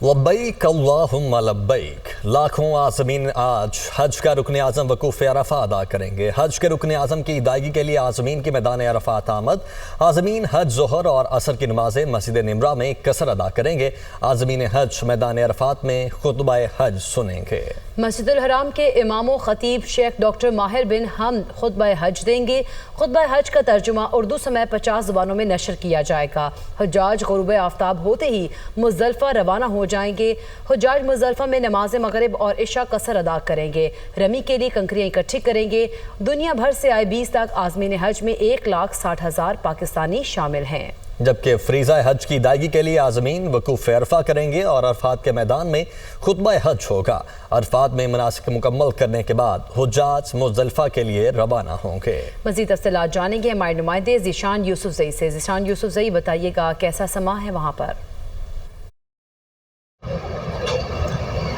लब्बैक अल्लाहुम्मा लब्बैक। लाखों आज़मीन आज हज का रुकन आज़म वकूफ़ अरफ़ा अदा करेंगे। हज के रुकन आज़म की अदायगी के लिए आज़मीन की मैदान अरफ़ात आमद। आज़मीन हज ज़ोहर और असर की नमाज़ें मस्जिद निमरा में कसर अदा करेंगे। आज़मीन हज मैदान अरफ़ात में खुतबा हज सुनेंगे। मस्जिदुल हराम के इमाम व खतीब शेख डॉक्टर माहिर बिन हमद खुतबा हज देंगे। खुतबा हज का तर्जुमा उर्दू समय 50 ज़ुबानों में नशर किया जाएगा। हुज्जाज ग़ुरूब आफ्ताब होते ही मुज़दलिफ़ा रवाना हो जाएंगे। हुज्जाज मुज़दलिफ़ा में नमाज मगरिब और इशा कसर अदा करेंगे। रमी के लिए कंकरियाँ इकट्ठी करेंगे। दुनिया भर से आए 20 लाख आज़मीन हज में 1,60,000 पाकिस्तानी शामिल हैं। जबकि फ्रीज़ा हज की अदायगी के लिए आज़मीन वकूफ़ अरफ़ा करेंगे और अरफ़ात के मैदान में खुतबा हज होगा। अरफ़ात में मनासिक मुकम्मल करने के बाद हुज्जाज मुज़दलिफ़ा के लिए रवाना होंगे। मज़ीद तफ़सीलात जानेंगे हमारे नुमाइंदे ज़ीशान यूसुफ़ज़ई से। ज़ीशान यूसुफ़ज़ई, बताइएगा कैसा समा है वहाँ पर?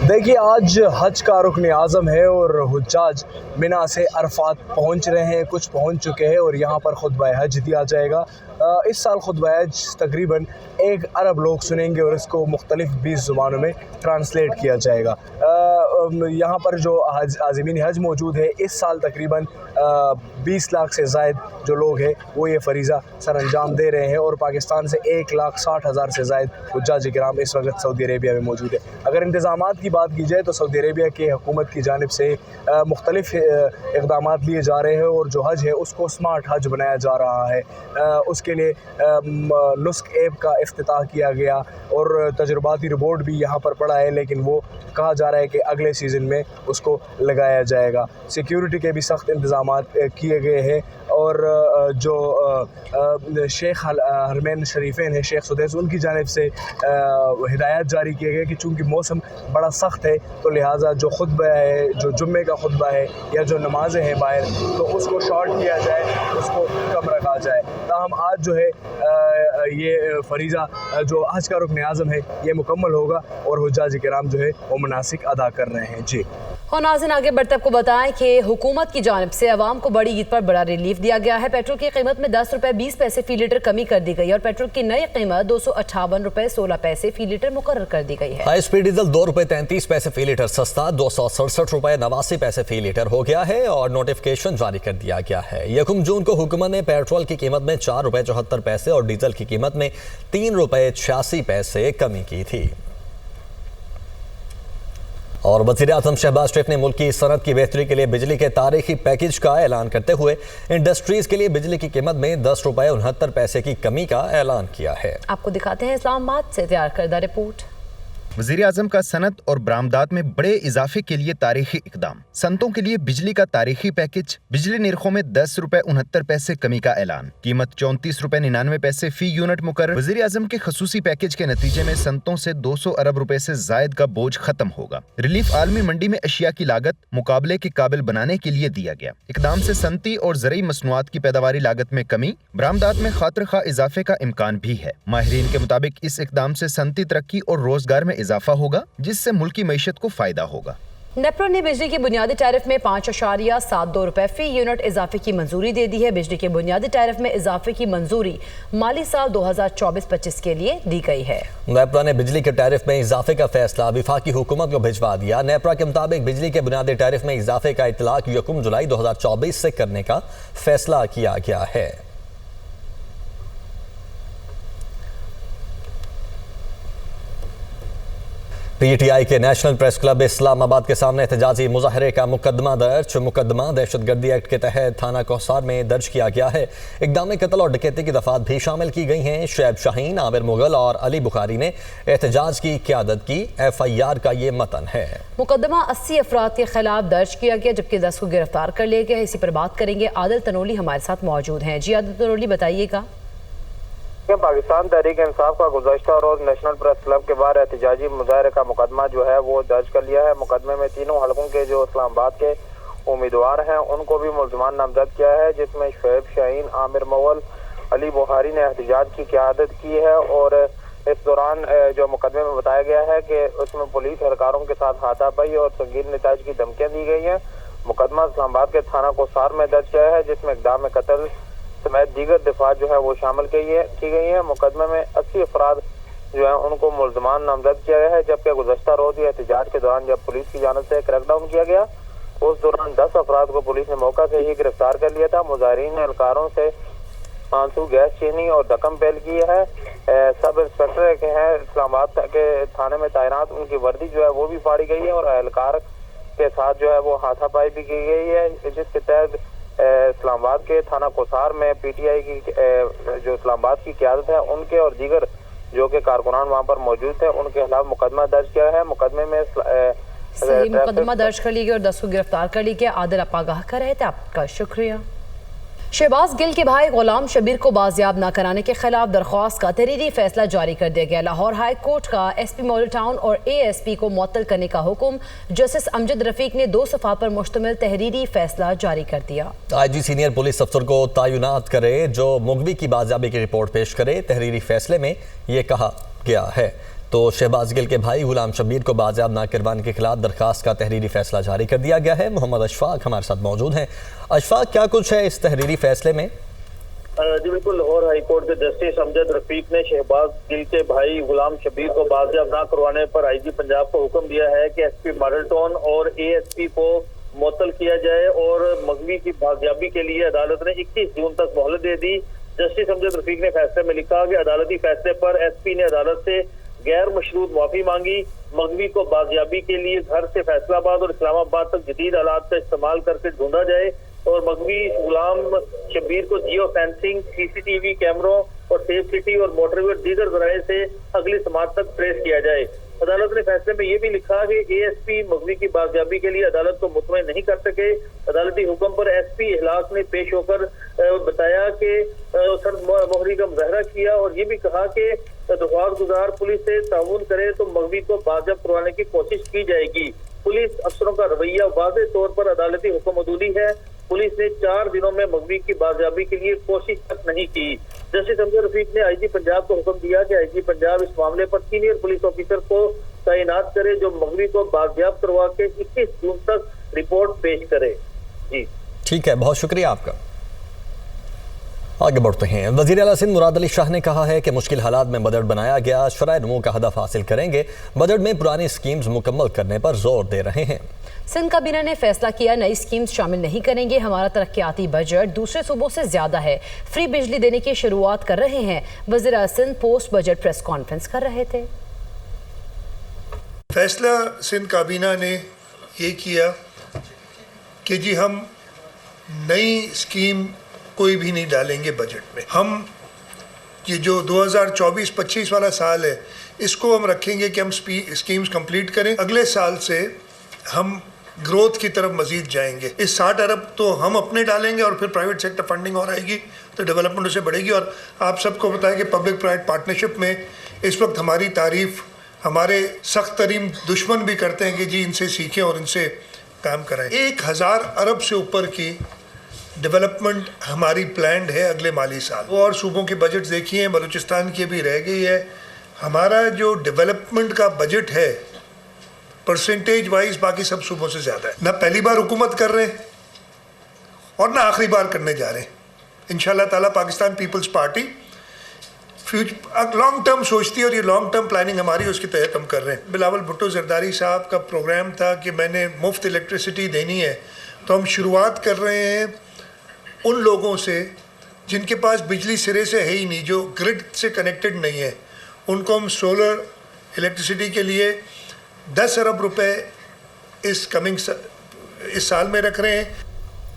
देखिए, आज हज का रुकन आज़म है और हुज्जाज मिना से अरफात पहुंच रहे हैं, कुछ पहुंच चुके हैं और यहाँ पर खुतबा हज दिया जाएगा। इस साल खुतबा हज तकरीबन 1 अरब लोग सुनेंगे और इसको मुख्तलिफ 20 ज़ुबानों में ट्रांसलेट किया जाएगा। यहाँ पर जो आज़मीन हज मौजूद है, इस साल तकरीबन 20 लाख से ज़ायद जो लोग हैं वो ये फ़रीज़ा सर अंजाम दे रहे हैं और पाकिस्तान से 1,60,000 से ज़ायद हुज्जाज किराम इस वक्त सऊदी अरेबिया में मौजूद है। अगर इंतज़ामात की बात की जाए तो सऊदी अरेबिया की हुकूमत की जानिब से मुख्तलिफ इक़दामात लिए जा रहे हैं और जो हज है उसको स्मार्ट हज बनाया जा रहा है। उसके लिए नुस्क ऐप का इफ्तिताह किया गया और तजुर्बाती रिपोर्ट भी यहाँ पर पड़ा है, लेकिन वो कहा जा रहा है कि अगले सीज़न में उसको लगाया जाएगा। सिक्योरिटी के भी सख्त इंतज़ामात किए गए हैं और जो शेख हरमैन शरीफैन है शेख सुदैस, उनकी जानिब से हिदायत जारी किए गए कि चूँकि मौसम बड़ा सख्त है तो लिहाजा जो खुतबा है, जो जुम्मे का खुतबा है या जो नमाज़ें हैं बाहर, तो उसको शॉर्ट किया जाए, उसको कम रखा जाए। ताहम आज जो है ये फ़रीज़ा जो हज का रुकन आज़म है ये मुकम्मल होगा और हुज्जाज किराम जो है वो मनासिक अदा कर रहे हैं। जी और नाज़रीन, आगे बढ़ते आपको बताएं कि हुकूमत की जानिब से अवाम को बड़ी ईद पर बड़ा रिलीफ दिया गया है। पेट्रोल की कीमत में 10 रुपये 20 पैसे फ़ी लीटर कमी कर दी गई और पेट्रोल की नई कीमत 258 रुपये 16 पैसे फ़ी लीटर मुकर्रर कर दी गई है। हाई स्पीड डीजल 2 रुपये 33 पैसे फ़ी लीटर सस्ता 267 रुपये 89 पैसे फ़ी लीटर हो गया है और नोटिफिकेशन जारी कर दिया गया है। 1 जून को हुकूमत ने पेट्रोल की कीमत में 4 रुपये 74 पैसे और डीजल की कीमत में 3 रुपये 86 पैसे कमी की थी। और वज़ीर-ए-आज़म शहबाज शरीफ ने मुल्क की सनत की बेहतरी के लिए बिजली के तारीखी पैकेज का ऐलान करते हुए इंडस्ट्रीज के लिए बिजली की कीमत में 10 रुपये 69 पैसे की कमी का ऐलान किया है। आपको दिखाते हैं इस्लामाबाद से तैयार करदा रिपोर्ट। वज़ीर आज़म का सनत और बरामदात में बड़े इजाफे के लिए तारीखी इकदाम। सनतों के लिए बिजली का तारीखी पैकेज। बिजली निर्खों में 10 रुपये 69 पैसे कमी का ऐलान। कीमत 34 रुपये 99 पैसे फी यूनिट मुकर्रर। वज़ीर आज़म के खसूसी पैकेज के नतीजे में सनतों से 200 अरब रुपए से जायद का बोझ खत्म होगा। रिलीफ आलमी मंडी में अशिया की लागत मुकाबले के काबिल बनाने के लिए दिया गया। इकदाम से सनती और ज़रई मसनूआत की पैदावारी लागत में कमी। बरामदात में खातिर खा इजाफे का इम्कान भी है। माहिरीन के मुताबिक इस इकदाम से सनती तरक्की और रोजगार में इजाफा होगा, जिससे मुल्क की मईशत को फायदा होगा। नेपरा ने बिजली की बुनियादी टैरिफ में 5.72 रुपए फी यूनिट इजाफे की मंजूरी दे दी है। बिजली के बुनियादी टैरिफ में इजाफे की मंजूरी माली साल 2024-25 के लिए दी गई है। नेपरा ने बिजली के टैरिफ में इजाफे का फैसला विफाकी हुकूमत को भिजवा दिया। नेपरा के मुताबिक बिजली के बुनियादी टैरिफ में इजाफे का इतलाक 1 जुलाई 2024 से करने का फैसला किया गया है। पीटीआई के नेशनल प्रेस क्लब इस्लामाबाद के सामने एहतजाजी मुजाहरे का मुकदमा दर्ज। मुकदमा दहशतगर्दी एक्ट के तहत थाना कोसार में दर्ज किया गया है। इक़दाम कत्ल और डकैती की दफात भी शामिल की गई हैं। शुएब शाहीन, आमिर मुगल और अली बुखारी ने एहतजाज की क़यादत की। FIR का ये मतन है। मुकदमा 80 अफराद के खिलाफ दर्ज किया गया, जबकि 10 को गिरफ्तार कर लिया गया। इसी पर बात करेंगे। आदिल तनोली हमारे साथ मौजूद हैं। जी आदिल तनोली, बताइएगा। पाकिस्तान तहरीक इंसाफ का गुज़श्ता रोज नेशनल प्रेस क्लब के बाहर एहतजाजी मुजाहरे का मुकदमा जो है वो दर्ज कर लिया है। मुकदमे में तीनों हलकों के जो इस्लामाबाद के उम्मीदवार हैं उनको भी मुल्ज़मान नामजद किया है, जिसमें शुएब शाहीन, आमिर मुगल, अली बुखारी ने एहतजाज की क़यादत की है। और इस दौरान जो मुकदमे में बताया गया है कि उसमें पुलिस एहलकारों के साथ हाथापाई और संगीन नताइज की धमकियाँ दी गई हैं। मुकदमा इस्लामाबाद के थाना कोसार में दर्ज किया है, जिसमें इक़दाम कत्ल समेत दीगर दिफा जो है वो शामिल की गई है। मुकदमे में 80 अफराद جو ہے ان کو ملزمان نامزد کیا گیا ہے، جبکہ گزشتہ روز یہ احتجاج کے دوران جب پولیس کی جانب سے کریک ڈاؤن کیا گیا اس دوران 10 افراد کو پولیس نے موقع سے ہی گرفتار کر لیا تھا۔ مظاہرین نے اہلکاروں سے آنسو گیس چینی اور دکم پیل کی ہے۔ سب انسپیکٹر کے ہیں اسلام آباد کے تھانے میں تعینات، ان کی وردی جو ہے وہ بھی پھاڑی گئی ہے اور اہلکار کے ساتھ جو ہے وہ ہاتھا پائی بھی کی گئی ہے، جس کے تحت اسلام آباد کے تھانہ کوسار میں پی ٹی آئی کی جو اسلام آباد کی قیادت ہے ان کے اور دیگر جو کہ کارکنان وہاں پر موجود تھے ان کے خلاف مقدمہ درج کیا ہے۔ مقدمے میں صحیح مقدمہ درج کر لی گیا اور 10 کو گرفتار کر لی گیا۔ عادل آپ آگاہ کر رہے تھے، آپ کا شکریہ۔ شہباز گل کے بھائی غلام شبیر کو بازیاب نہ کرانے کے خلاف درخواست کا تحریری فیصلہ جاری کر دیا گیا۔ لاہور ہائی کورٹ کا ایس پی ماڈل ٹاؤن اور اے ایس پی کو معطل کرنے کا حکم، جسٹس امجد رفیق نے 2 صفحات پر مشتمل تحریری فیصلہ جاری کر دیا۔ آئی جی سینئر پولیس افسر کو تعینات کرے جو مغوی کی بازیابی کی رپورٹ پیش کرے۔ تحریری فیصلے میں یہ کہا گیا ہے تو شہباز گل کے بھائی غلام شبیر کو بازیاب نہ کروانے کے خلاف درخواست کا تحریری فیصلہ جاری کر دیا گیا ہے۔ محمد اشفاق ہمارے ساتھ موجود ہیں۔ اشفاق، کیا کچھ ہے اس تحریری فیصلے میں؟ جی بالکل، لاہور ہائی کورٹ کے جسٹس امجد رفیق نے شہباز گل کے بھائی غلام شبیر کو بازیاب نہ کروانے پر آئی جی پنجاب کو حکم دیا ہے کہ ایس پی ماڈل ٹاؤن اور اے ایس پی کو معطل کیا جائے اور مغوی کی بازیابی کے لیے عدالت نے 21 جون تک مہلت دے دی۔ جسٹس امجد رفیق نے فیصلے میں لکھا کہ عدالتی فیصلے پر ایس پی نے عدالت سے غیر مشروط معافی مانگی۔ مغوی کو بازیابی کے لیے گھر سے فیصل آباد اور اسلام آباد تک جدید آلات کا استعمال کر کے ڈھونڈا جائے اور مغوی غلام شبیر کو جیو فینسنگ، سی سی ٹی وی کیمروں اور سیف سٹی اور موٹر وے دیگر ذرائع سے اگلی سماعت تک ٹریس کیا جائے۔ عدالت نے فیصلے میں یہ بھی لکھا کہ اے ایس پی مغوی کی بازیابی کے لیے عدالت کو مطمئن نہیں کر سکے۔ عدالتی حکم پر ایس پی اجلاس نے پیش ہو کر بتایا کہ سرد مہری کا مظاہرہ کیا اور یہ بھی کہا کہ درخواست گزار پولیس سے تعاون کرے تو مغوی کو بازیاب کروانے کی کوشش کی جائے گی۔ پولیس افسروں کا رویہ واضح طور پر عدالتی حکم عدولی ہے۔ پولیس نے 4 دنوں میں مغوی کی بازیابی کے لیے کوشش تک نہیں کی۔ جسٹس امجد رفیق نے آئی جی پنجاب کو حکم دیا کہ آئی جی پنجاب اس معاملے پر سینئر پولیس آفیسر کو تعینات کرے جو مغوی کو بازیاب کروا کے 21 جون تک رپورٹ پیش کرے۔ جی ٹھیک ہے، بہت شکریہ آپ کا۔ آگے بڑھتے ہیں۔ وزیر اعلیٰ سندھ مراد علی شاہ نے کہا ہے کہ مشکل حالات میں بجٹ بنایا گیا، شرح نمو کا ہدف حاصل کریں گے۔ بجٹ میں پرانی سکیمز مکمل کرنے پر زور دے رہے ہیں۔ سندھ کابینہ نے فیصلہ کیا نئی سکیمز شامل نہیں کریں گے، ہمارا ترقیاتی بجٹ دوسرے صوبوں سے زیادہ ہے، فری بجلی دینے کی شروعات کر رہے ہیں۔ وزیر اعلیٰ Sindh post budget press conference کر رہے تھے۔ فیصلہ سندھ کابینہ نے یہ کیا کہ جی ہم نئی سکیم کوئی بھی نہیں ڈالیں گے بجٹ میں۔ ہم یہ جو 2024-25 والا سال ہے اس کو ہم رکھیں گے کہ ہم سکیمز کمپلیٹ کریں، اگلے سال سے ہم گروتھ کی طرف مزید جائیں گے۔ اس 60 ارب تو ہم اپنے ڈالیں گے اور پھر پرائیویٹ سیکٹر فنڈنگ اور آئے گی تو ڈیولپمنٹ اسے بڑھے گی۔ اور آپ سب کو بتائیں کہ پبلک پرائیویٹ پارٹنرشپ میں اس وقت ہماری تعریف ہمارے سخت ترین دشمن بھی کرتے ہیں کہ جی ان سے سیکھیں اور ان سے کام کرائیں۔ 1000 ارب سے اوپر کی ڈیولپمنٹ ہماری پلانڈ ہے اگلے مالی سال۔ وہ اور صوبوں کے بجٹ دیکھیے، بلوچستان کی بھی رہ گئی ہے۔ ہمارا جو ڈیولپمنٹ کا بجٹ ہے پرسنٹیج وائز باقی سب صوبوں سے زیادہ ہے۔ نہ پہلی بار حکومت کر رہے ہیں اور نہ آخری بار کرنے جا رہے ہیں۔ انشاءاللہ تعالیٰ پاکستان پیپلز پارٹی لانگ ٹرم سوچتی ہے اور یہ لانگ ٹرم پلاننگ ہماری اس کے تحت ہم کر رہے ہیں۔ بلاول بھٹو زرداری صاحب کا پروگرام تھا کہ میں نے مفت الیکٹریسٹی دینی ہے، تو ہم شروعات کر رہے ہیں ان لوگوں سے جن کے پاس بجلی سرے سے ہے ہی نہیں، جو گرڈ سے کنیکٹڈ نہیں ہے، ان کو ہم سولر الیکٹریسٹی کے لیے 10 ارب روپے اس سال میں رکھ رہے ہیں۔